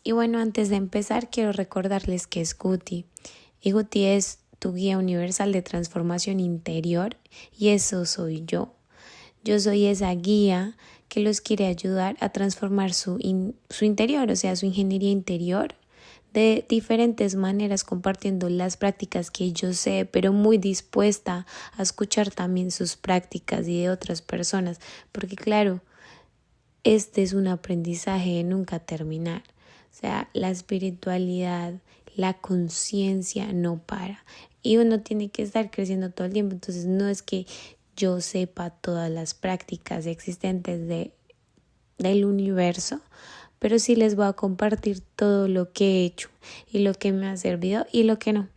Y bueno, antes de empezar, quiero recordarles que es Guti. Y Guti es tu guía universal de transformación interior y eso soy yo. Yo soy esa guía que los quiere ayudar a transformar su interior, o sea, su ingeniería interior de diferentes maneras, compartiendo las prácticas que yo sé, pero muy dispuesta a escuchar también sus prácticas y de otras personas, porque claro, este es un aprendizaje de nunca terminar. O sea, la espiritualidad, la conciencia no para. Y uno tiene que estar creciendo todo el tiempo. Entonces no es que yo sepa todas las prácticas existentes del universo, pero sí les voy a compartir todo lo que he hecho y lo que me ha servido y lo que no.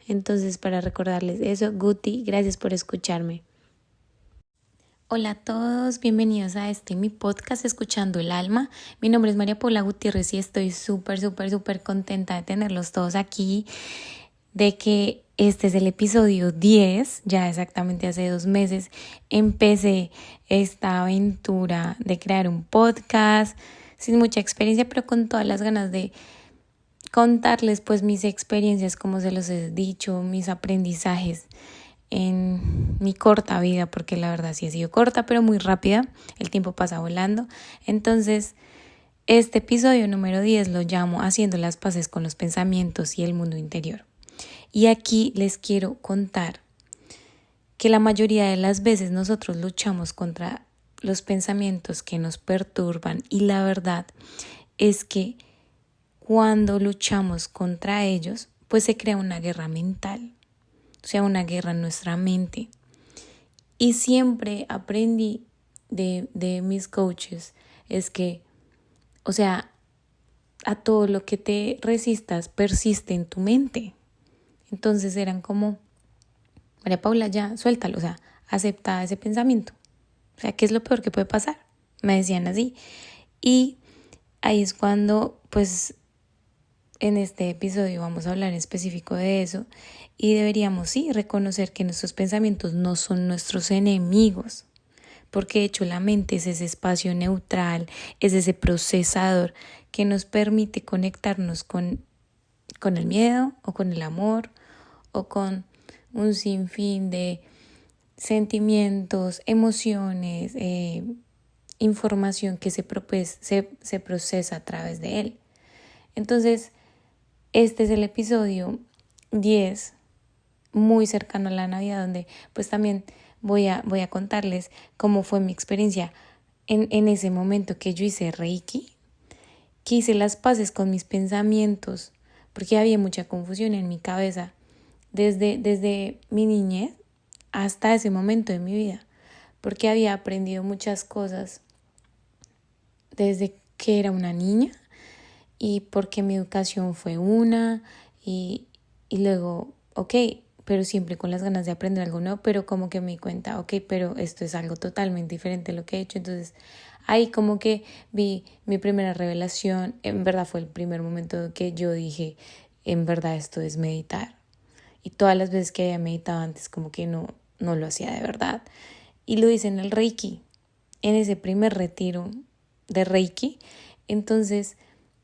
Entonces, para recordarles eso, Guti, gracias por escucharme. Hola a todos, bienvenidos a mi podcast Escuchando el Alma. Mi nombre es María Paula Gutiérrez y estoy súper contenta de tenerlos todos aquí, de que este es el episodio 10, ya exactamente hace 2 meses empecé esta aventura de crear un podcast sin mucha experiencia, pero con todas las ganas de contarles pues mis experiencias, como se los he dicho, mis aprendizajes en mi corta vida, porque la verdad sí ha sido corta, pero muy rápida, el tiempo pasa volando. Entonces, este episodio número 10 lo llamo Haciendo las paces con los pensamientos y el mundo interior. Y aquí les quiero contar que la mayoría de las veces nosotros luchamos contra los pensamientos que nos perturban y la verdad es que cuando luchamos contra ellos, pues se crea una guerra mental, o sea, una guerra en nuestra mente. Y siempre aprendí de mis coaches es que, o sea, a todo lo que te resistas persiste en tu mente. Entonces eran como, María Paula, ya, suéltalo, o sea, acepta ese pensamiento. O sea, ¿qué es lo peor que puede pasar? Me decían así. Y ahí es cuando, pues, en este episodio vamos a hablar en específico de eso y deberíamos sí reconocer que nuestros pensamientos no son nuestros enemigos, porque de hecho la mente es ese espacio neutral, es ese procesador que nos permite conectarnos con el miedo o con el amor o con un sinfín de sentimientos, emociones, información que se procesa a través de él. Entonces, este es el episodio 10, muy cercano a la Navidad, donde pues también voy a contarles cómo fue mi experiencia en ese momento que yo hice Reiki, que hice las paces con mis pensamientos, porque había mucha confusión en mi cabeza desde mi niñez hasta ese momento de mi vida, porque había aprendido muchas cosas desde que era una niña y porque mi educación fue una y luego, ok, pero siempre con las ganas de aprender algo nuevo, pero como que me di cuenta, ok, pero esto es algo totalmente diferente a lo que he hecho. Entonces ahí como que vi mi primera revelación, en verdad fue el primer momento que yo dije, en verdad esto es meditar. Y todas las veces que había meditado antes como que no lo hacía de verdad. Y lo hice en el Reiki, en ese primer retiro de Reiki. Entonces,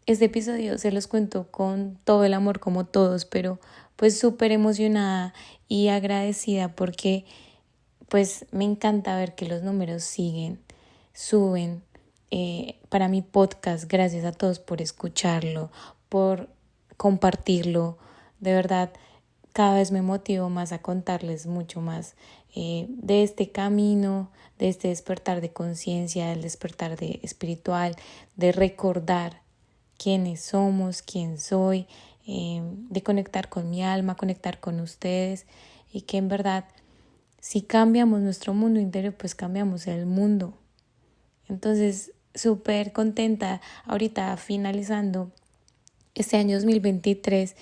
este episodio se los cuento con todo el amor como todos, pero pues súper emocionada y agradecida porque pues me encanta ver que los números suben para mi podcast. Gracias a todos por escucharlo, por compartirlo. De verdad, cada vez me motivo más a contarles mucho más de este camino, de este despertar de conciencia, del despertar de espiritual, de recordar quiénes somos, quién soy, de conectar con mi alma, conectar con ustedes y que en verdad si cambiamos nuestro mundo interior, pues cambiamos el mundo. Entonces, súper contenta ahorita finalizando este año 2023.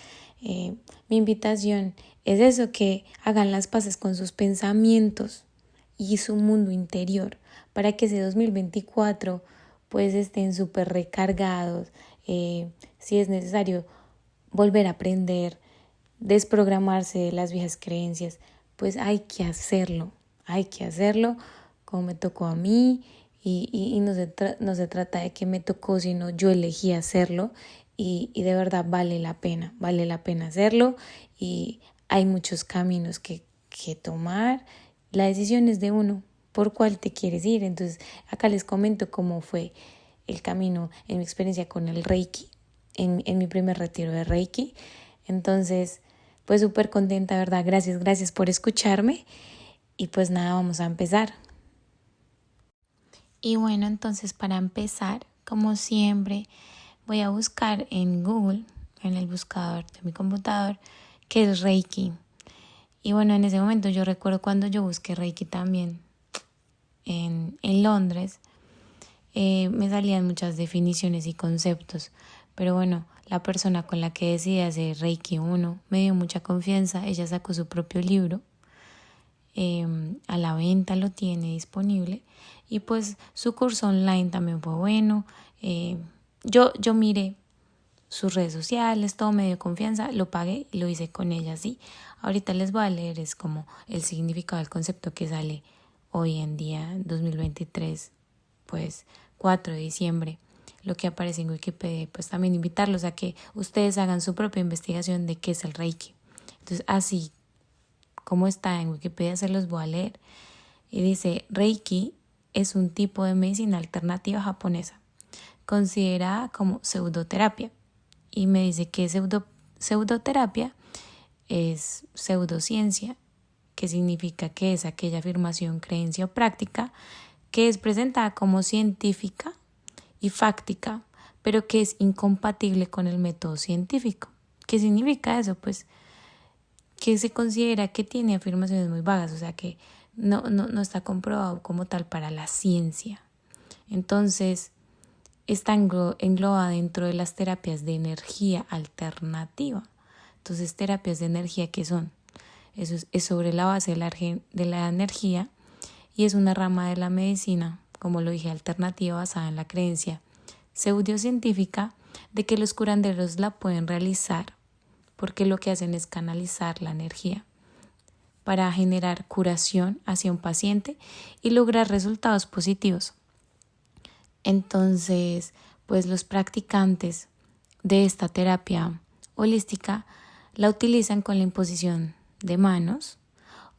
Mi invitación es eso, que hagan las paces con sus pensamientos y su mundo interior para que ese 2024 pues estén súper recargados. Si es necesario volver a aprender, desprogramarse de las viejas creencias, pues hay que hacerlo como me tocó a mí y no se trata de que me tocó, sino yo elegí hacerlo y de verdad vale la pena hacerlo y hay muchos caminos que tomar. La decisión es de uno, por cuál te quieres ir. Entonces acá les comento cómo fue el camino en mi experiencia con el Reiki, en mi primer retiro de Reiki. Entonces, pues súper contenta, ¿verdad? Gracias por escucharme y pues nada, vamos a empezar. Y bueno, entonces para empezar, como siempre, voy a buscar en Google, en el buscador de mi computador, qué es Reiki. Y bueno, en ese momento yo recuerdo cuando yo busqué Reiki también en Londres, me salían muchas definiciones y conceptos. Pero bueno, la persona con la que decidí hacer Reiki 1 me dio mucha confianza. Ella sacó su propio libro. A la venta lo tiene disponible. Y pues su curso online también fue bueno. Yo miré sus redes sociales, todo me dio confianza, lo pagué y lo hice con ella, ¿sí? Ahorita les voy a leer, es como el significado del concepto que sale hoy en día, 2023, pues 4 de diciembre, lo que aparece en Wikipedia. Pues también invitarlos a que ustedes hagan su propia investigación de qué es el Reiki. Entonces, así como está en Wikipedia, se los voy a leer. Y dice, Reiki es un tipo de medicina alternativa japonesa, considerada como pseudoterapia. Y me dice que pseudoterapia es pseudociencia, que significa que es aquella afirmación, creencia o práctica que es presentada como científica y fáctica, pero que es incompatible con el método científico. ¿Qué significa eso? Pues que se considera que tiene afirmaciones muy vagas, o sea que no está comprobado como tal para la ciencia. Entonces, está englobada dentro de las terapias de energía alternativa. Entonces, terapias de energía, ¿qué son? Eso es sobre la base de la energía y es una rama de la medicina, como lo dije, alternativa basada en la creencia pseudocientífica de que los curanderos la pueden realizar porque lo que hacen es canalizar la energía para generar curación hacia un paciente y lograr resultados positivos. Entonces, pues los practicantes de esta terapia holística la utilizan con la imposición de manos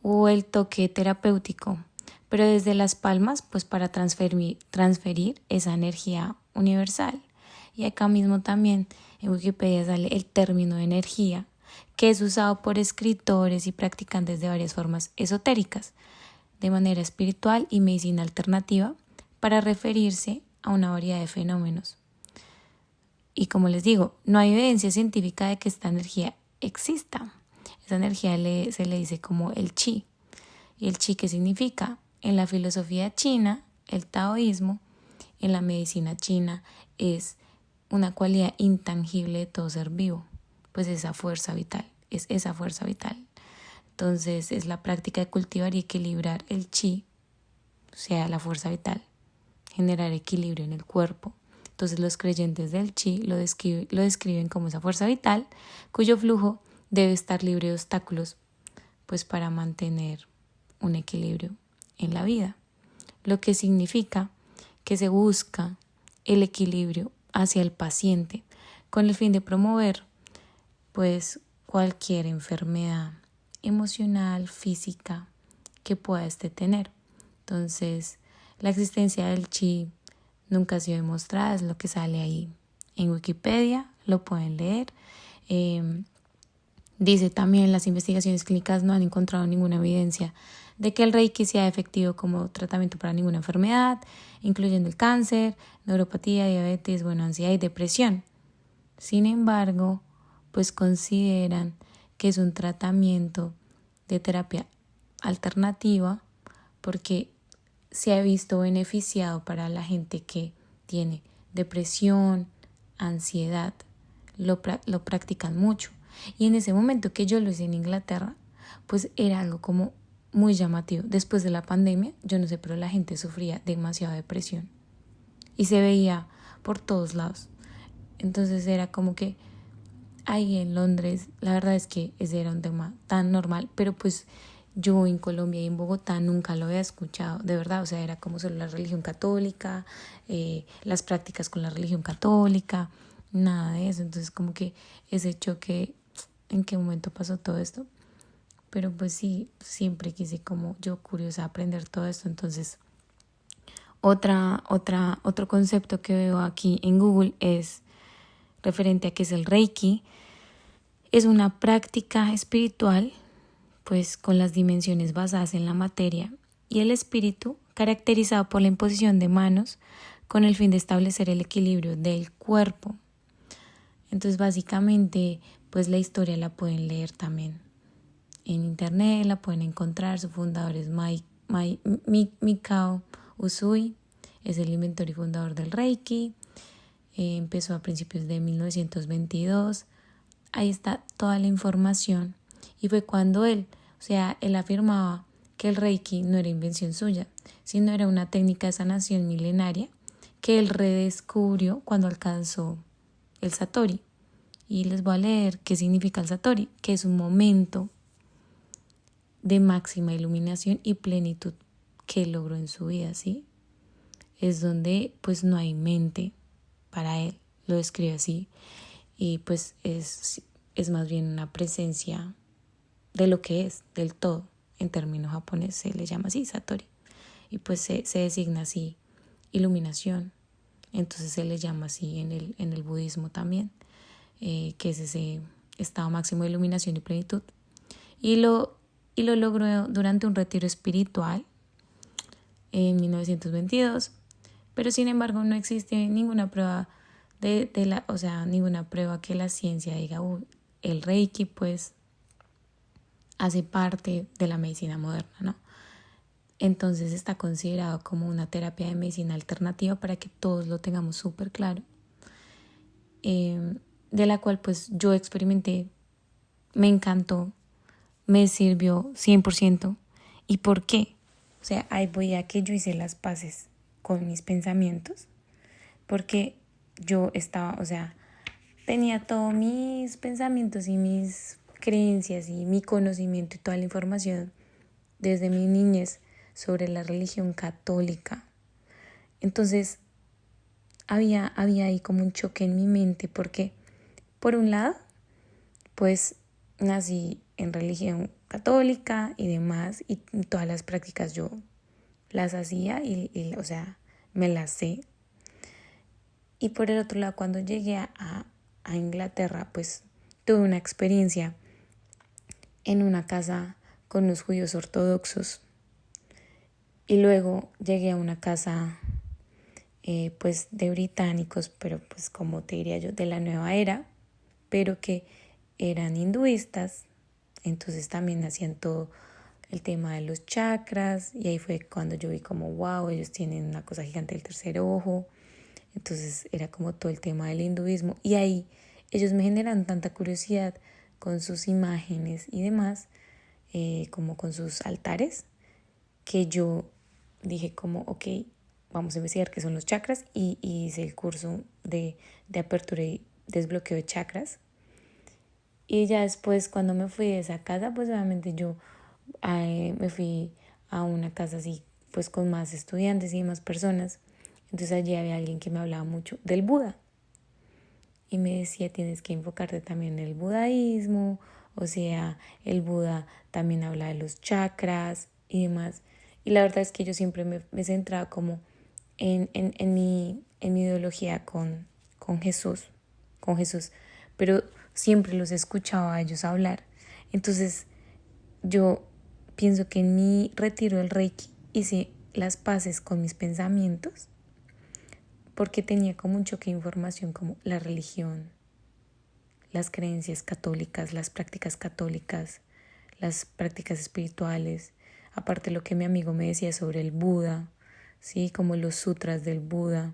o el toque terapéutico, pero desde las palmas, pues para transferir esa energía universal. Y acá mismo también en Wikipedia sale el término de energía, que es usado por escritores y practicantes de varias formas esotéricas, de manera espiritual y medicina alternativa, para referirse a una variedad de fenómenos. Y como les digo, no hay evidencia científica de que esta energía exista. Esa energía se le dice como el chi. ¿Y el chi qué significa? En la filosofía china, el taoísmo, en la medicina china, es una cualidad intangible de todo ser vivo. Pues esa fuerza vital, es esa fuerza vital. Entonces es la práctica de cultivar y equilibrar el chi, o sea, la fuerza vital, generar equilibrio en el cuerpo. Entonces los creyentes del chi lo describen como esa fuerza vital cuyo flujo debe estar libre de obstáculos, pues para mantener un equilibrio en la vida, lo que significa que se busca el equilibrio hacia el paciente con el fin de promover pues cualquier enfermedad emocional, física que pueda tener. Entonces, la existencia del chi nunca ha sido demostrada, es lo que sale ahí en Wikipedia, lo pueden leer. Dice también, las investigaciones clínicas no han encontrado ninguna evidencia de que el Reiki sea efectivo como tratamiento para ninguna enfermedad, incluyendo el cáncer, neuropatía, diabetes, ansiedad y depresión. Sin embargo, pues consideran que es un tratamiento de terapia alternativa porque se ha visto beneficiado para la gente que tiene depresión, ansiedad, lo practican mucho. Y en ese momento que yo lo hice en Inglaterra, pues era algo como muy llamativo. Después de la pandemia, yo no sé, pero la gente sufría demasiada depresión y se veía por todos lados. Entonces era como que ahí en Londres, la verdad es que ese era un tema tan normal, pero pues yo en Colombia y en Bogotá nunca lo había escuchado, de verdad, o sea, era como solo la religión católica, las prácticas con la religión católica, nada de eso. Entonces como que ese choque, ¿en qué momento pasó todo esto? Pero pues sí, siempre quise como yo curiosa aprender todo esto. Entonces otro concepto que veo aquí en Google es referente a qué es el Reiki. Es una práctica espiritual pues con las dimensiones basadas en la materia y el espíritu, caracterizado por la imposición de manos con el fin de establecer el equilibrio del cuerpo. Entonces básicamente pues la historia la pueden leer también en internet, la pueden encontrar. Su fundador es Mikao Usui, es el inventor y fundador del Reiki. Empezó a principios de 1922. Ahí está toda la información. Y fue cuando él afirmaba que el Reiki no era invención suya, sino era una técnica de sanación milenaria que él redescubrió cuando alcanzó el Satori. Y les voy a leer qué significa el Satori, que es un momento de máxima iluminación y plenitud que logró en su vida, ¿sí? Es donde pues no hay mente para él, lo describe así, y pues es más bien una presencia de lo que es, del todo. En términos japoneses se le llama así, Satori, y pues se designa así iluminación. Entonces se le llama así en el budismo también, que es ese estado máximo de iluminación y plenitud. Y lo logró durante un retiro espiritual en 1922, pero sin embargo no existe ninguna prueba ninguna prueba que la ciencia diga, el Reiki pues hace parte de la medicina moderna, ¿no? Entonces está considerado como una terapia de medicina alternativa para que todos lo tengamos súper claro, de la cual pues yo experimenté, me encantó, me sirvió 100%. ¿Y por qué? O sea, ahí voy a que yo hice las paces con mis pensamientos, porque yo estaba, tenía todos mis pensamientos y mis creencias y mi conocimiento y toda la información desde mi niñez sobre la religión católica. Entonces había ahí como un choque en mi mente, porque por un lado pues nací en religión católica y demás, y todas las prácticas yo las hacía y me las sé. Y por el otro lado, cuando llegué a Inglaterra, pues tuve una experiencia en una casa con los judíos ortodoxos. Y luego llegué a una casa pues de británicos, pero pues como te diría yo, de la nueva era, pero que eran hinduistas. Entonces también hacían todo el tema de los chakras, y ahí fue cuando yo vi como wow, ellos tienen una cosa gigante del tercer ojo. Entonces era como todo el tema del hinduismo, y ahí ellos me generan tanta curiosidad con sus imágenes y demás, como con sus altares, que yo dije como ok, vamos a investigar qué son los chakras, y hice el curso de apertura y desbloqueo de chakras. Y ya después, cuando me fui de esa casa, pues obviamente yo me fui a una casa así pues con más estudiantes y más personas. Entonces allí había alguien que me hablaba mucho del Buda y me decía, tienes que enfocarte también en el budaísmo, o sea, el Buda también habla de los chakras y demás. Y la verdad es que yo siempre me centraba como en mi ideología con Jesús, pero siempre los escuchaba a ellos hablar. Entonces yo pienso que en mi retiro del Reiki hice las paces con mis pensamientos, porque tenía como un choque de información, como la religión, las creencias católicas, las prácticas católicas, las prácticas espirituales, aparte lo que mi amigo me decía sobre el Buda, ¿sí? Como los sutras del Buda,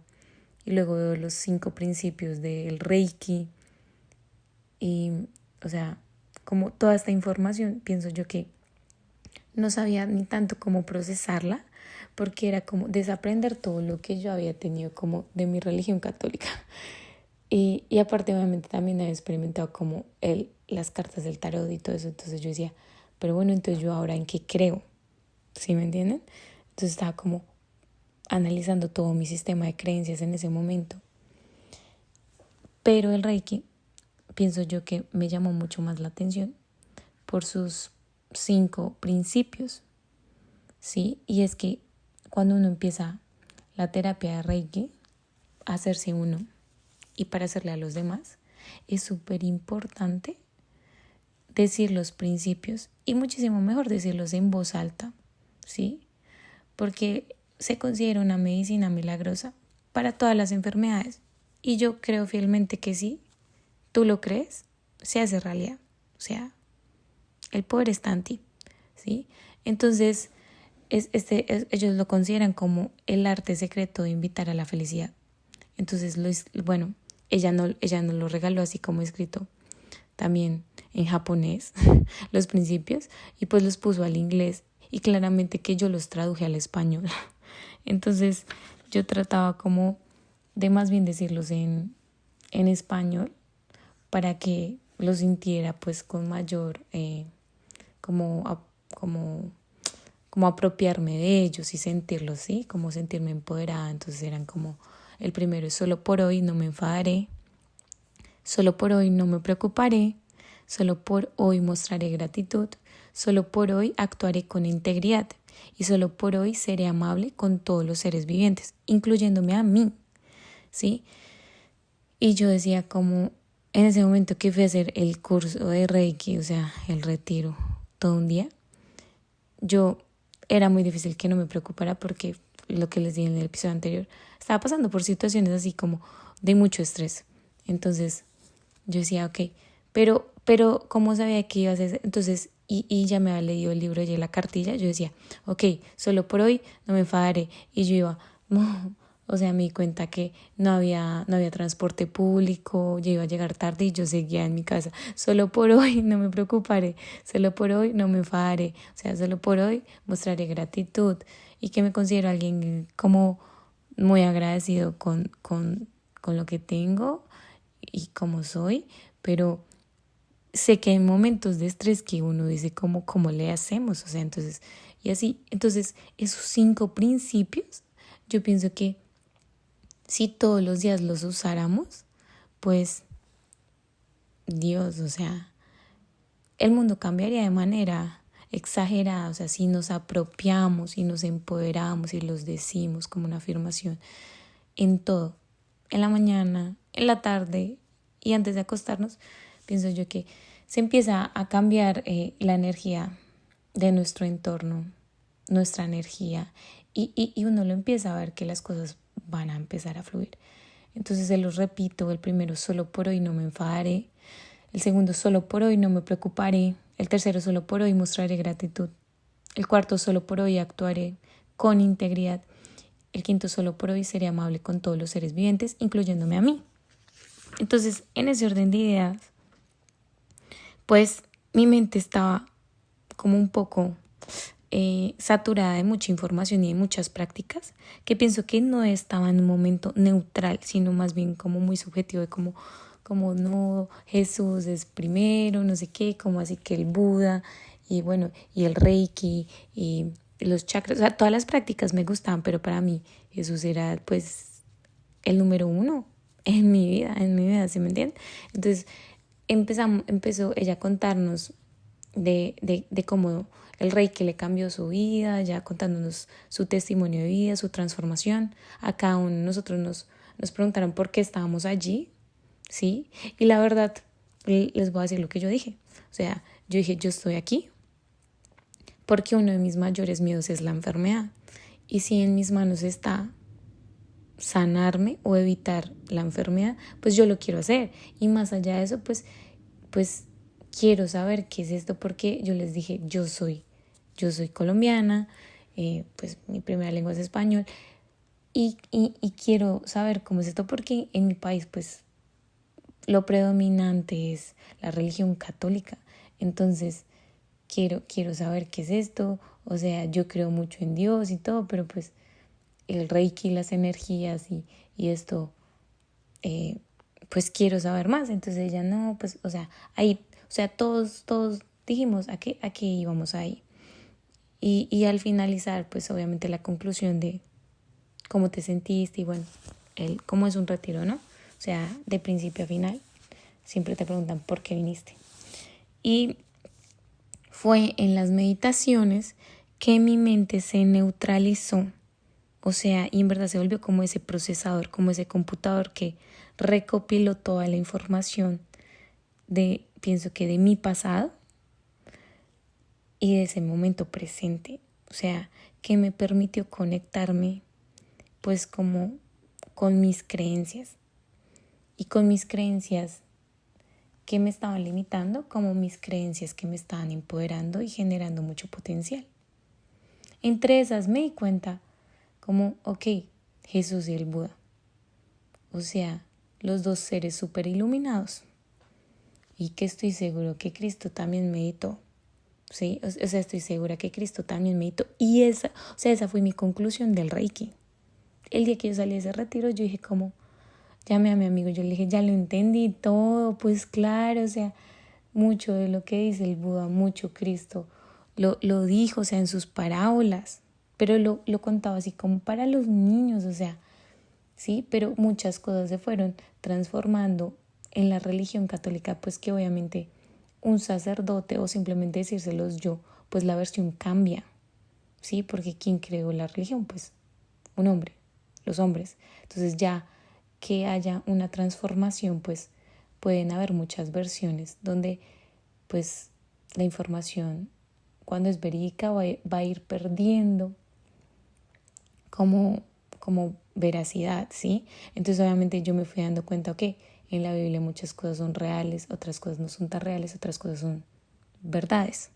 y luego los 5 principios del Reiki, y como toda esta información, pienso yo que no sabía ni tanto cómo procesarla, porque era como desaprender todo lo que yo había tenido como de mi religión católica. Y aparte obviamente también había experimentado como las cartas del tarot y todo eso. Entonces yo decía, pero bueno, entonces yo ahora en qué creo, ¿sí me entienden? Entonces estaba como analizando todo mi sistema de creencias en ese momento. Pero el Reiki, pienso yo que me llamó mucho más la atención por sus 5 principios, ¿sí? Y es que cuando uno empieza la terapia de Reiki, a hacerse uno y para hacerle a los demás, es súper importante decir los principios y muchísimo mejor decirlos en voz alta, ¿sí? Porque se considera una medicina milagrosa para todas las enfermedades. Y yo creo fielmente que sí, tú lo crees, se hace realidad. O sea, el poder está en ti, ¿sí? Entonces, ellos lo consideran como el arte secreto de invitar a la felicidad. Entonces, bueno, ella no lo regaló así como escrito, también en japonés, los principios, y pues los puso al inglés, y claramente que yo los traduje al español. Entonces, yo trataba como de más bien decirlos en español para que los sintiera pues con mayor como apropiarme de ellos y sentirlos, ¿sí? Como sentirme empoderada. Entonces eran como, el primero es solo por hoy no me enfadaré, solo por hoy no me preocuparé, solo por hoy mostraré gratitud, solo por hoy actuaré con integridad y solo por hoy seré amable con todos los seres vivientes, incluyéndome a mí, ¿sí? Y yo decía como, en ese momento que fui a hacer el curso de Reiki, o sea, el retiro, todo un día, yo era muy difícil que no me preocupara porque lo que les dije en el episodio anterior, estaba pasando por situaciones así como de mucho estrés. Entonces yo decía, ok, pero ¿cómo sabía que iba a hacer? Entonces, y ya me había leído el libro y la cartilla, yo decía, ok, solo por hoy no me enfadaré. Y yo iba, o sea, me di cuenta que no había transporte público, yo iba a llegar tarde y yo seguía en mi casa. Solo por hoy no me preocuparé, solo por hoy no me enfadaré, o sea, solo por hoy mostraré gratitud y que me considero alguien como muy agradecido con lo que tengo y como soy, pero sé que hay momentos de estrés que uno dice cómo le hacemos, o sea, entonces, y así, entonces esos 5 principios, yo pienso que si todos los días los usáramos, pues Dios, o sea, el mundo cambiaría de manera exagerada, o sea, si nos apropiamos y nos empoderamos y los decimos como una afirmación en todo, en la mañana, en la tarde y antes de acostarnos, pienso yo que se empieza a cambiar la energía de nuestro entorno, nuestra energía, y uno lo empieza a ver que las cosas van a empezar a fluir. Entonces se los repito, el primero, solo por hoy no me enfadaré, el segundo, solo por hoy no me preocuparé, el tercero, solo por hoy mostraré gratitud, el cuarto, solo por hoy actuaré con integridad, el quinto, solo por hoy seré amable con todos los seres vivientes, incluyéndome a mí. Entonces, en ese orden de ideas, pues mi mente estaba como un poco saturada de mucha información y de muchas prácticas, que pienso que no estaba en un momento neutral, sino más bien como muy subjetivo, de como no, Jesús es primero, no sé qué, como así que el Buda y bueno, y el Reiki y los chakras, o sea, todas las prácticas me gustaban, pero para mí Jesús era pues el número 1 en mi vida, ¿sí me entienden? Entonces empezó ella a contarnos de cómo el Reiki le cambió su vida, ya contándonos su testimonio de vida, su transformación. A cada uno de nosotros nos preguntaron por qué estábamos allí, ¿sí? Y la verdad, les voy a decir lo que yo dije. O sea, yo dije, yo estoy aquí porque uno de mis mayores miedos es la enfermedad. Y si en mis manos está sanarme o evitar la enfermedad, pues yo lo quiero hacer. Y más allá de eso, pues quiero saber qué es esto, porque yo les dije, yo soy colombiana, pues mi primera lengua es español, y quiero saber cómo es esto, porque en mi país pues lo predominante es la religión católica. Entonces quiero saber qué es esto. O sea, yo creo mucho en Dios y todo, pero pues el Reiki, las energías y esto, pues quiero saber más. Entonces ella, no, pues, o sea, ahí, o sea, todos dijimos a qué íbamos ahí. Y al finalizar, pues obviamente la conclusión de cómo te sentiste y bueno, cómo es un retiro, ¿no? o sea, de principio a final. Siempre te preguntan por qué viniste. Y fue en las meditaciones que mi mente se neutralizó, o sea, y en verdad se volvió como ese procesador, como ese computador que recopiló toda la información pienso que de mi pasado y de ese momento presente, o sea, que me permitió conectarme pues como con mis creencias y con mis creencias que me estaban limitando como mis creencias que me estaban empoderando y generando mucho potencial. Entre esas me di cuenta como, ok, Jesús y el Buda, o sea, los dos seres súper iluminados, y que estoy seguro que Cristo también meditó, ¿sí? O sea, estoy segura que Cristo también meditó, y esa fue mi conclusión del Reiki. El día que yo salí de ese retiro, yo dije como, llamé a mi amigo, yo le dije, ya lo entendí todo, pues claro, o sea, mucho de lo que dice el Buda, mucho Cristo, lo dijo, o sea, en sus parábolas, pero lo contaba así como para los niños, o sea, sí, pero muchas cosas se fueron transformando en la religión católica, pues que obviamente un sacerdote o simplemente decírselos yo, pues la versión cambia, sí, porque ¿quién creó la religión? Pues un hombre, los hombres. Entonces ya que haya una transformación, pues pueden haber muchas versiones donde pues la información cuando es verídica va a ir perdiendo como veracidad, ¿sí? Entonces obviamente yo me fui dando cuenta, ok, en la Biblia muchas cosas son reales, otras cosas no son tan reales, otras cosas son verdades.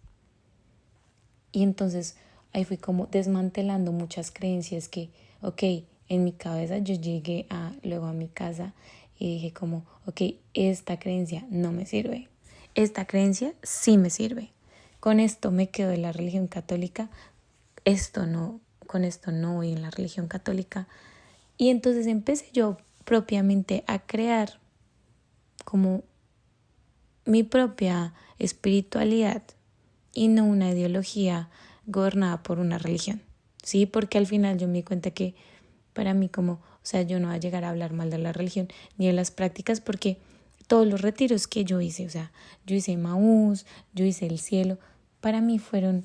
Y entonces ahí fui como desmantelando muchas creencias que, ok, en mi cabeza yo llegué luego a mi casa y dije como, ok, esta creencia no me sirve, esta creencia sí me sirve. Con esto me quedo de la religión católica, con esto no voy en la religión católica. Y entonces empecé yo propiamente a crear como mi propia espiritualidad y no una ideología gobernada por una religión, ¿sí? Porque al final yo me di cuenta que para mí como, o sea, yo no voy a llegar a hablar mal de la religión ni de las prácticas porque todos los retiros que yo hice, o sea, yo hice Maús, yo hice el cielo, para mí fueron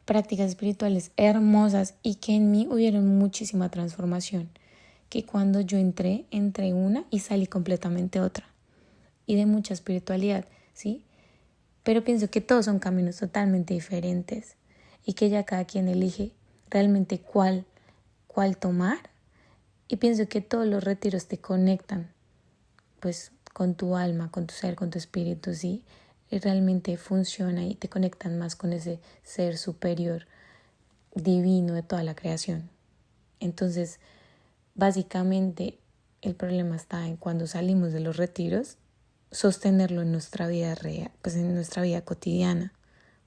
prácticas espirituales hermosas y que en mí hubieron muchísima transformación, que cuando yo entré una y salí completamente otra y de mucha espiritualidad, ¿sí? Pero pienso que todos son caminos totalmente diferentes y que ya cada quien elige realmente cuál tomar, y pienso que todos los retiros te conectan pues con tu alma, con tu ser, con tu espíritu, ¿sí? Y realmente funciona y te conectan más con ese ser superior divino de toda la creación. Entonces, básicamente el problema está en cuando salimos de los retiros, sostenerlo en nuestra vida real, pues en nuestra vida cotidiana.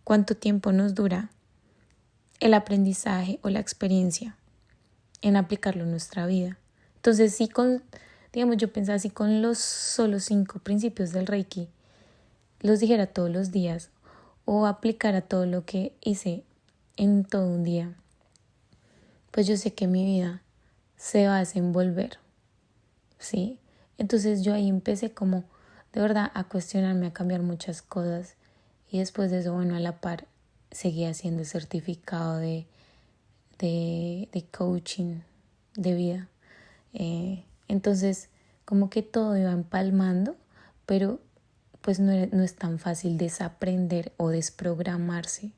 ¿Cuánto tiempo nos dura el aprendizaje o la experiencia en aplicarlo en nuestra vida? Entonces, yo pensaba si con los solo 5 principios del Reiki los dijera todos los días o aplicara todo lo que hice en todo un día, pues yo sé que mi vida se va a desenvolver, ¿sí? Entonces yo ahí empecé como de verdad a cuestionarme, a cambiar muchas cosas, y después de eso, bueno, a la par seguí haciendo el certificado de coaching de vida. Entonces como que todo iba empalmando, pero pues no es tan fácil desaprender o desprogramarse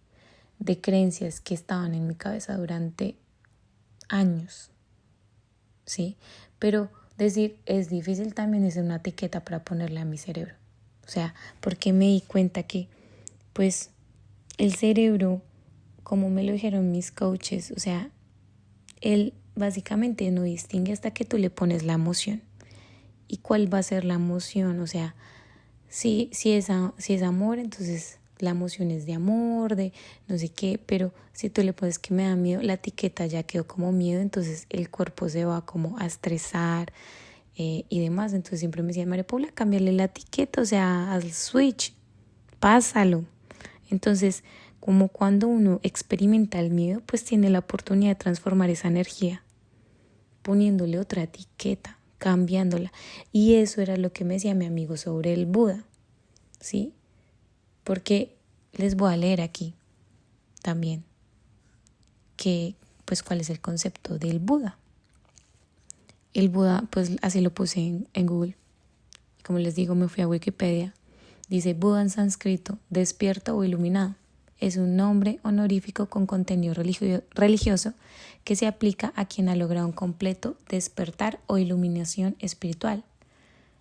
de creencias que estaban en mi cabeza durante años, ¿sí? Pero decir es difícil también es una etiqueta para ponerle a mi cerebro. O sea, porque me di cuenta que pues el cerebro, como me lo dijeron mis coaches, o sea, él básicamente no distingue hasta que tú le pones la emoción. ¿Y cuál va a ser la emoción? O sea, si es amor, entonces la emoción es de amor, de no sé qué, pero si tú le pones que me da miedo, la etiqueta ya quedó como miedo, entonces el cuerpo se va como a estresar y demás. Entonces siempre me decía, María Paula, cámbiale la etiqueta, o sea, haz el switch, pásalo. Entonces, como cuando uno experimenta el miedo, pues tiene la oportunidad de transformar esa energía poniéndole otra etiqueta, cambiándola. Y eso era lo que me decía mi amigo sobre el Buda, ¿sí? Porque les voy a leer aquí también que, pues, cuál es el concepto del Buda. El Buda, pues así lo puse en Google. Como les digo, me fui a Wikipedia. Dice Buda en sánscrito, despierto o iluminado. Es un nombre honorífico con contenido religioso que se aplica a quien ha logrado un completo despertar o iluminación espiritual.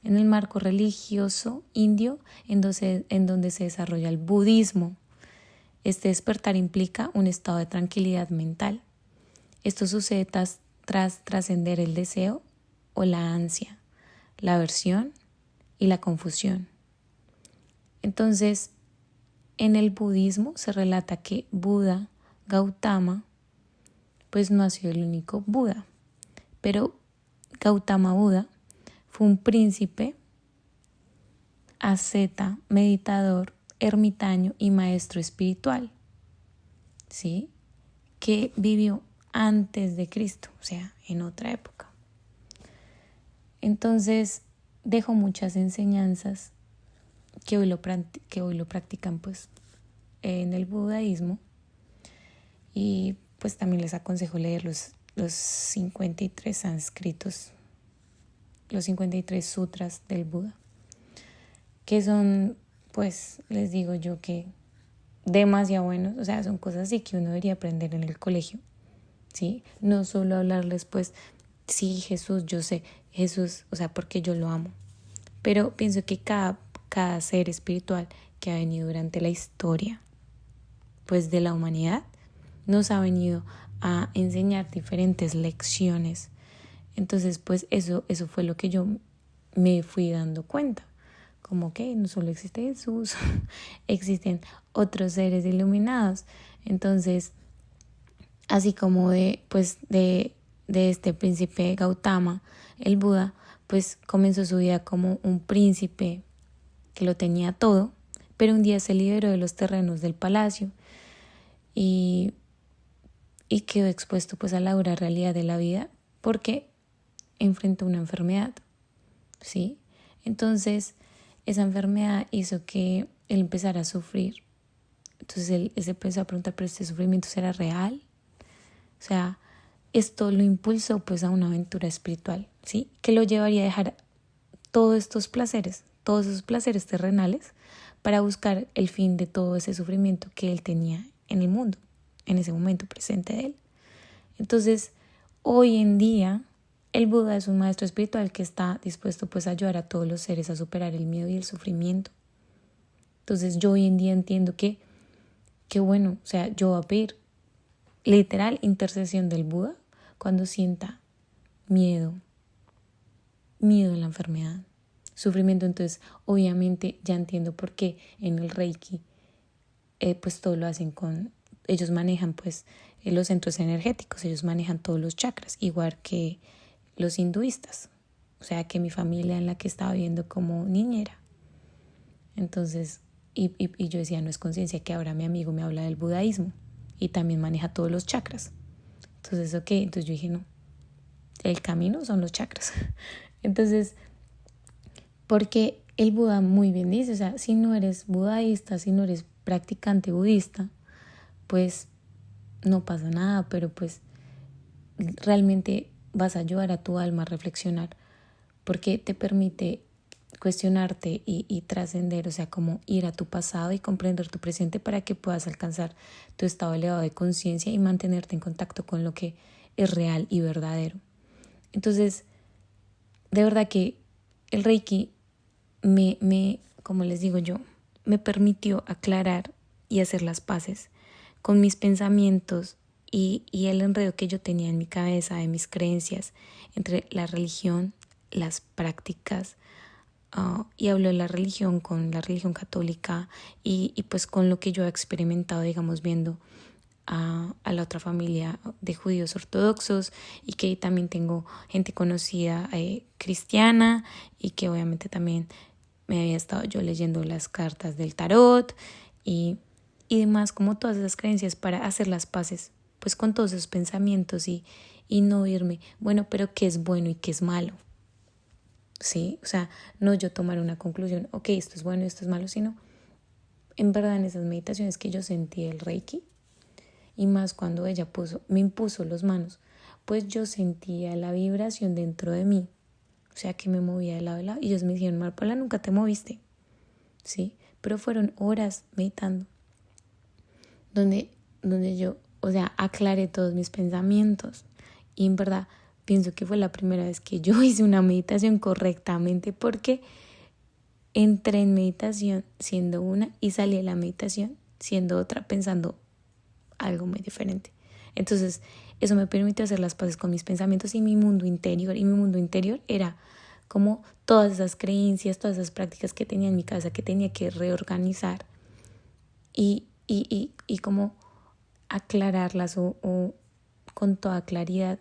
En el marco religioso indio en donde se desarrolla el budismo, este despertar implica un estado de tranquilidad mental. Esto sucede tras trascender el deseo o la ansia, la aversión y la confusión. Entonces, en el budismo se relata que Buda Gautama pues no ha sido el único Buda, pero Gautama Buda fue un príncipe, asceta, meditador, ermitaño y maestro espiritual, ¿sí? Que vivió antes de Cristo, o sea, en otra época. Entonces, dejó muchas enseñanzas que hoy lo practican pues en el budaísmo, y pues también les aconsejo leer los 53 sánscritos, los 53 sutras del Buda, que son, pues les digo yo que demasiado buenos, o sea, son cosas así que uno debería aprender en el colegio, ¿sí? No solo hablarles pues, sí, Jesús, yo sé, Jesús, o sea, porque yo lo amo, pero pienso que cada ser espiritual que ha venido durante la historia pues de la humanidad nos ha venido a enseñar diferentes lecciones. Entonces pues eso fue lo que yo me fui dando cuenta, como que no solo existe Jesús, existen otros seres iluminados. Entonces, así como de este príncipe Gautama, el Buda pues comenzó su vida como un príncipe que lo tenía todo, pero un día se liberó de los terrenos del palacio y quedó expuesto pues a la dura realidad de la vida porque enfrentó una enfermedad, ¿sí? Entonces esa enfermedad hizo que él empezara a sufrir. Entonces él se empezó a preguntar, ¿pero este sufrimiento será real? O sea, esto lo impulsó pues a una aventura espiritual, ¿sí? Que lo llevaría a dejar todos esos placeres terrenales para buscar el fin de todo ese sufrimiento que él tenía en el mundo, en ese momento presente de él. Entonces, hoy en día, el Buda es un maestro espiritual que está dispuesto pues a ayudar a todos los seres a superar el miedo y el sufrimiento. Entonces, yo hoy en día entiendo que bueno, o sea, yo voy a pedir literal intercesión del Buda cuando sienta miedo en la enfermedad, sufrimiento. Entonces obviamente ya entiendo por qué en el Reiki pues todo lo hacen ellos manejan pues los centros energéticos, ellos manejan todos los chakras, igual que los hinduistas, o sea que mi familia en la que estaba viviendo como niñera. Entonces y yo decía, no es conciencia que ahora mi amigo me habla del budaísmo y también maneja todos los chakras. Entonces entonces yo dije, no, el camino son los chakras. Entonces, porque el Buda muy bien dice, o sea, si no eres budaísta, si no eres practicante budista, pues no pasa nada, pero pues realmente vas a ayudar a tu alma a reflexionar, porque te permite cuestionarte y trascender, o sea, como ir a tu pasado y comprender tu presente para que puedas alcanzar tu estado elevado de conciencia y mantenerte en contacto con lo que es real y verdadero. Entonces, de verdad que el Reiki como les digo yo, me permitió aclarar y hacer las paces con mis pensamientos y el enredo que yo tenía en mi cabeza de mis creencias entre la religión, las prácticas, y hablo de la religión con la religión católica y pues con lo que yo he experimentado, digamos, viendo a la otra familia de judíos ortodoxos, y que también tengo gente conocida cristiana, y que obviamente también me había estado yo leyendo las cartas del tarot y demás, como todas esas creencias, para hacer las paces pues con todos esos pensamientos y no irme, bueno, pero qué es bueno y qué es malo, ¿sí? O sea, no yo tomar una conclusión, ok, esto es bueno, esto es malo, sino en verdad en esas meditaciones que yo sentí el Reiki, y más cuando ella me impuso las manos, pues yo sentía la vibración dentro de mí, o sea, que me movía de lado a lado, y ellos me dijeron, Marpaula, nunca te moviste, ¿sí? Pero fueron horas meditando, donde yo, o sea, aclaré todos mis pensamientos, y en verdad pienso que fue la primera vez que yo hice una meditación correctamente, porque entré en meditación siendo una y salí de la meditación siendo otra, pensando algo muy diferente. Entonces, eso me permitió hacer las paces con mis pensamientos y mi mundo interior. Y mi mundo interior era como todas esas creencias, todas esas prácticas que tenía en mi cabeza que tenía que reorganizar y como aclararlas o con toda claridad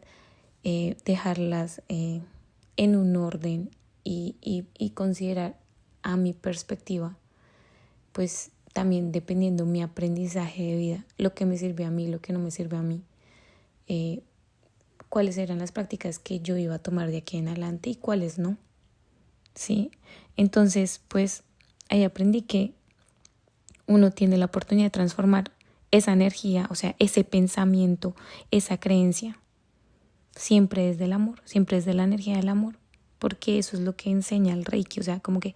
dejarlas en un orden y considerar a mi perspectiva, pues también dependiendo mi aprendizaje de vida, lo que me sirve a mí, lo que no me sirve a mí, cuáles eran las prácticas que yo iba a tomar de aquí en adelante y cuáles no, ¿sí? Entonces, pues ahí aprendí que uno tiene la oportunidad de transformar esa energía, o sea, ese pensamiento, esa creencia, siempre desde el amor, siempre desde la energía del amor, porque eso es lo que enseña el Reiki, o sea, como que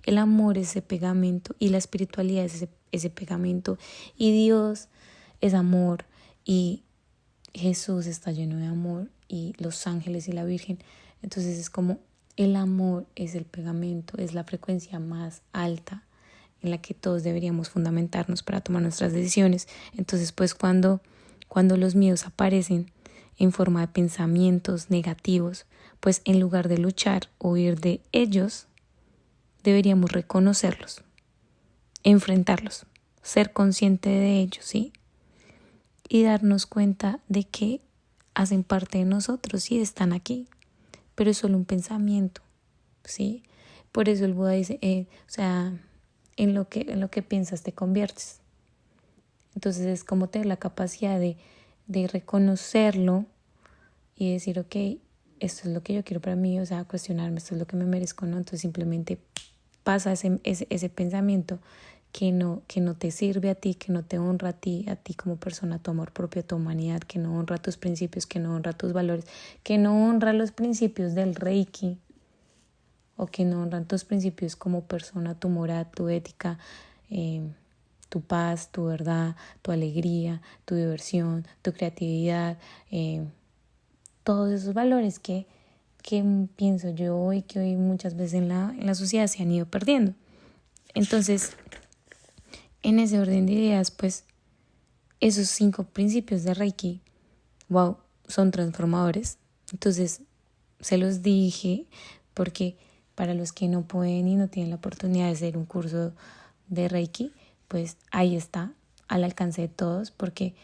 el amor es ese pegamento y la espiritualidad es ese pegamento y Dios es amor y Jesús está lleno de amor y los ángeles y la Virgen. Entonces es como el amor es el pegamento, es la frecuencia más alta en la que todos deberíamos fundamentarnos para tomar nuestras decisiones. Entonces pues cuando los miedos aparecen en forma de pensamientos negativos, pues en lugar de luchar o huir de ellos, deberíamos reconocerlos, enfrentarlos, ser consciente de ellos, ¿sí? Y darnos cuenta de que hacen parte de nosotros y están aquí, pero es solo un pensamiento, ¿sí? Por eso el Buda dice, o sea, en lo que piensas te conviertes. Entonces es como tener la capacidad de reconocerlo y decir, ok, esto es lo que yo quiero para mí, o sea, cuestionarme, esto es lo que me merezco, ¿no? Entonces simplemente pasa ese pensamiento que no te sirve a ti, que no te honra a ti como persona, tu amor propio, tu humanidad, que no honra tus principios, que no honra tus valores, que no honra los principios del Reiki o que no honran tus principios como persona, tu moral, tu ética, tu paz, tu verdad, tu alegría, tu diversión, tu creatividad, todos esos valores que pienso yo hoy, que hoy muchas veces en la sociedad se han ido perdiendo. Entonces, en ese orden de ideas, pues esos 5 principios de Reiki, wow, son transformadores. Entonces, se los dije porque para los que no pueden y no tienen la oportunidad de hacer un curso de Reiki, pues ahí está, al alcance de todos, porque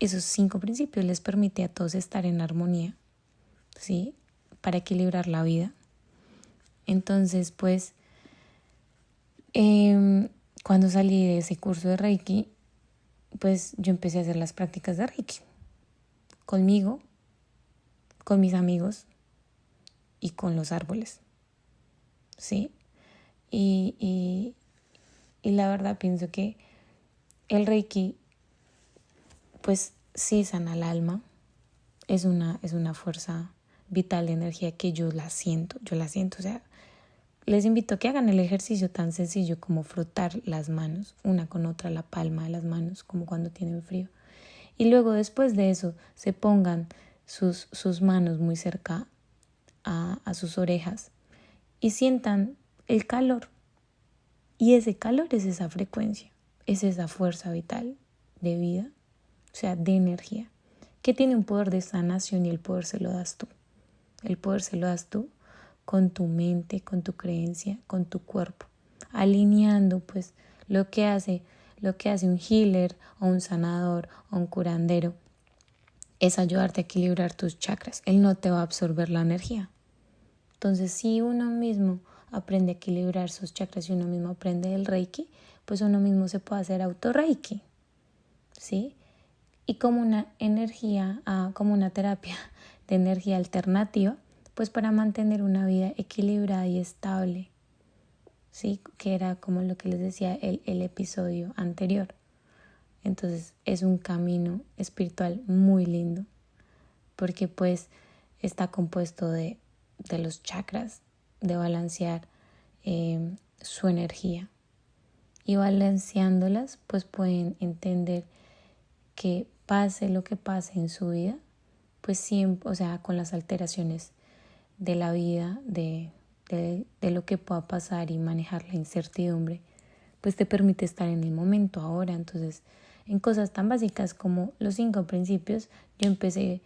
esos 5 principios les permite a todos estar en armonía, ¿sí? Para equilibrar la vida. Entonces, pues, cuando salí de ese curso de Reiki, pues yo empecé a hacer las prácticas de Reiki conmigo, con mis amigos y con los árboles, ¿sí? Y la verdad pienso que el Reiki, pues sí sana el alma, es una fuerza vital de energía que yo la siento, o sea, les invito a que hagan el ejercicio tan sencillo como frotar las manos, una con otra, la palma de las manos, como cuando tienen frío. Y luego después de eso se pongan sus manos muy cerca a sus orejas y sientan el calor. Y ese calor es esa frecuencia, es esa fuerza vital de vida, o sea, de energía, que tiene un poder de sanación y el poder se lo das tú. El poder se lo das tú con tu mente, con tu creencia, con tu cuerpo, alineando pues lo que hace un healer o un sanador o un curandero es ayudarte a equilibrar tus chakras. Él no te va a absorber la energía. Entonces, si uno mismo aprende a equilibrar sus chakras y uno mismo aprende el Reiki, pues uno mismo se puede hacer auto-Reiki, ¿sí? Y como una energía, como una terapia de energía alternativa, pues para mantener una vida equilibrada y estable, ¿sí? Que era como lo que les decía el episodio anterior. Entonces es un camino espiritual muy lindo porque pues está compuesto de los chakras, de balancear su energía. Y balanceándolas, pues pueden entender que pase lo que pase en su vida, pues siempre, o sea, con las alteraciones de la vida, de lo que pueda pasar y manejar la incertidumbre, pues te permite estar en el momento ahora. Entonces, en cosas tan básicas como los 5 principios, yo empecé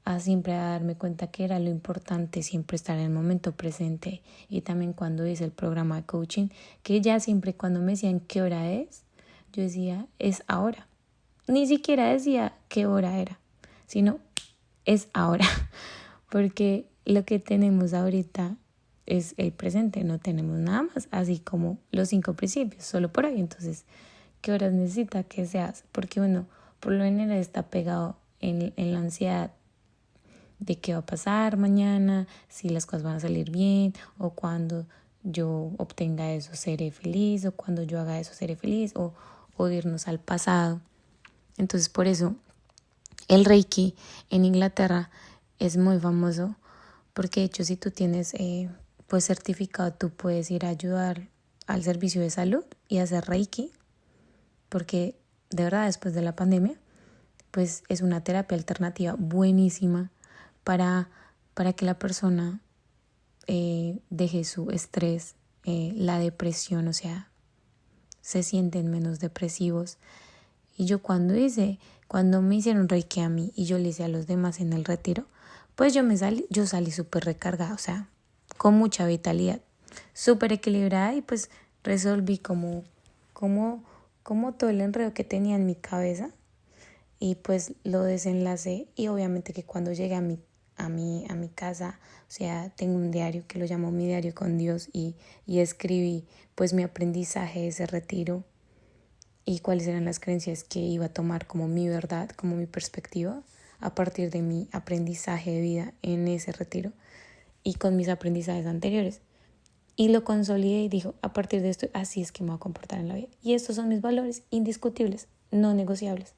a siempre a darme cuenta que era lo importante siempre estar en el momento presente. Y también cuando hice el programa de coaching, que ya siempre cuando me decían qué hora es, yo decía es ahora. Ni siquiera decía qué hora era, sino es ahora, porque lo que tenemos ahorita es el presente, no tenemos nada más, así como los 5 principios, solo por ahí. Entonces, ¿qué horas necesita que se hace? Porque uno por lo general está pegado en la ansiedad de qué va a pasar mañana, si las cosas van a salir bien, o cuando yo obtenga eso seré feliz, o cuando yo haga eso seré feliz, o irnos al pasado. Entonces, por eso el Reiki en Inglaterra es muy famoso, porque de hecho si tú tienes pues certificado, tú puedes ir a ayudar al servicio de salud y hacer Reiki, porque de verdad después de la pandemia pues es una terapia alternativa buenísima para que la persona deje su estrés, la depresión, o sea, se sienten menos depresivos. Y yo cuando me hicieron Reiki a mí y yo le hice a los demás en el retiro, pues yo salí súper recargada, o sea, con mucha vitalidad, súper equilibrada, y pues resolví como todo el enredo que tenía en mi cabeza, y pues lo desenlacé. Y obviamente que cuando llegué a mi casa, o sea, tengo un diario que lo llamo mi diario con Dios, y escribí pues mi aprendizaje de ese retiro y cuáles eran las creencias que iba a tomar como mi verdad, como mi perspectiva a partir de mi aprendizaje de vida en ese retiro y con mis aprendizajes anteriores. Y lo consolidé y dijo, a partir de esto, así es que me voy a comportar en la vida. Y estos son mis valores indiscutibles, no negociables.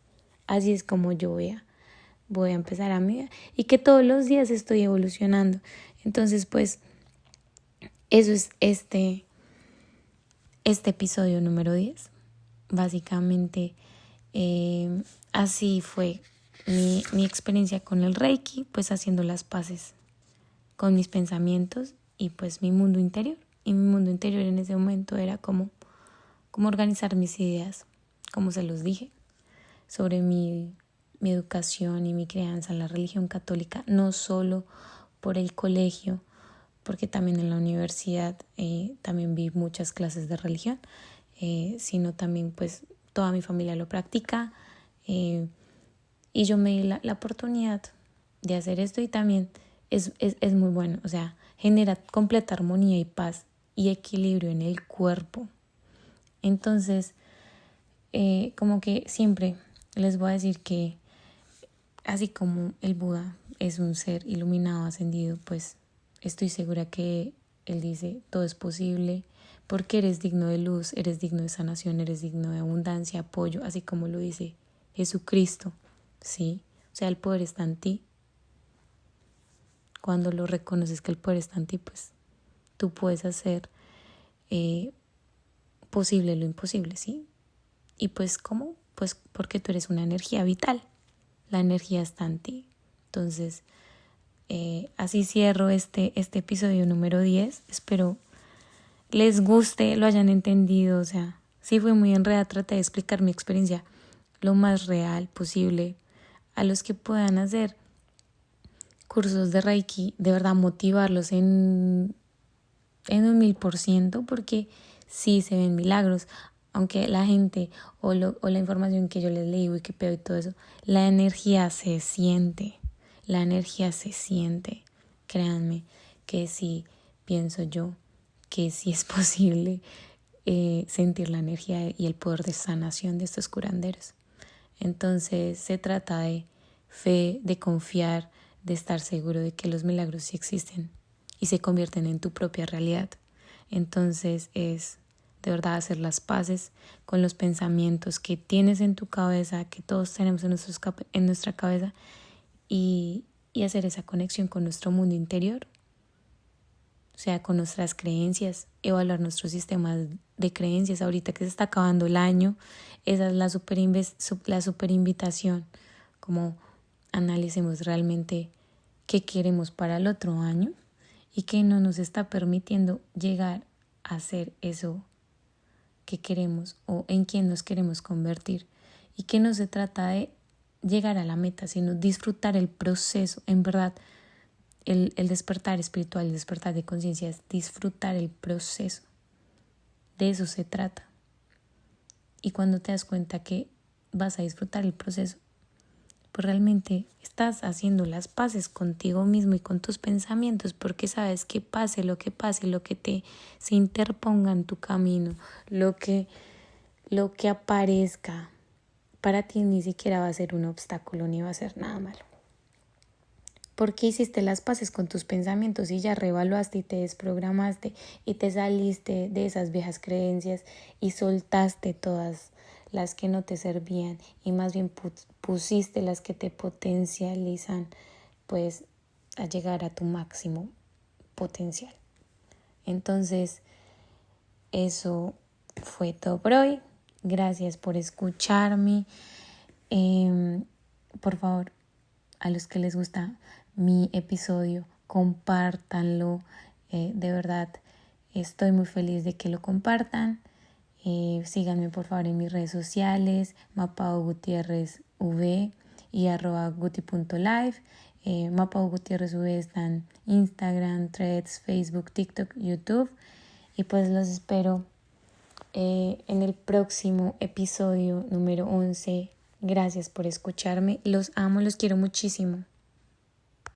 Así es como yo voy a empezar a mi vida, y que todos los días estoy evolucionando. Entonces, pues, eso es este episodio número 10. Básicamente, así fue mi experiencia con el Reiki, pues haciendo las paces con mis pensamientos y pues mi mundo interior. Y mi mundo interior en ese momento era como organizar mis ideas, como se los dije, sobre mi educación y mi crianza en la religión católica, no solo por el colegio, porque también en la universidad también vi muchas clases de religión, sino también pues toda mi familia lo practica, y yo me di la oportunidad de hacer esto, y también es muy bueno, o sea, genera completa armonía y paz y equilibrio en el cuerpo. Entonces, como que siempre les voy a decir que así como el Buda es un ser iluminado, ascendido, pues estoy segura que él dice todo es posible, porque eres digno de luz, eres digno de sanación, eres digno de abundancia, apoyo, así como lo dice Jesucristo, ¿sí? O sea, el poder está en ti. Cuando lo reconoces que el poder está en ti, pues tú puedes hacer posible lo imposible, ¿sí? Y pues, ¿cómo? Pues porque tú eres una energía vital. La energía está en ti. Entonces, así cierro este episodio número 10. Espero les guste, lo hayan entendido. O sea, sí fue muy enredada. Traté de explicar mi experiencia lo más real posible. A los que puedan hacer cursos de Reiki, de verdad motivarlos en un 1000%, porque sí se ven milagros. Aunque la gente o la información que yo les leí, Wikipedia y todo eso, la energía se siente. Créanme que sí, pienso yo que sí es posible sentir la energía y el poder de sanación de estos curanderos. Entonces se trata de fe, de confiar, de estar seguro de que los milagros sí existen y se convierten en tu propia realidad. Entonces es de verdad hacer las paces con los pensamientos que tienes en tu cabeza, que todos tenemos en nuestra cabeza, y hacer esa conexión con nuestro mundo interior, o sea, con nuestras creencias, evaluar nuestro sistema de creencias. Ahorita que se está acabando el año, esa es la super invitación, como analicemos realmente qué queremos para el otro año y qué no nos está permitiendo llegar a hacer eso que queremos o en quién nos queremos convertir, y que no se trata de llegar a la meta, sino disfrutar el proceso. En verdad, el despertar espiritual, el despertar de conciencia es disfrutar el proceso. De eso se trata. Y cuando te das cuenta que vas a disfrutar el proceso, pues realmente estás haciendo las paces contigo mismo y con tus pensamientos, porque sabes que pase, lo que se interponga en tu camino, lo que aparezca, para ti ni siquiera va a ser un obstáculo ni va a ser nada malo. Porque hiciste las paces con tus pensamientos y ya reevaluaste y te desprogramaste y te saliste de esas viejas creencias y soltaste todas las que no te servían y más bien pusiste las que te potencializan, pues, a llegar a tu máximo potencial. Entonces, eso fue todo por hoy. Gracias por escucharme. Por favor, a los que les gusta mi episodio, compártanlo. De verdad, estoy muy feliz de que lo compartan. Síganme por favor en mis redes sociales, Mapao Gutiérrez V y @guti.live. Mapao Gutiérrez V está en Instagram, Threads, Facebook, TikTok, YouTube. Y pues los espero en el próximo episodio número 11. Gracias por escucharme. Los amo, los quiero muchísimo.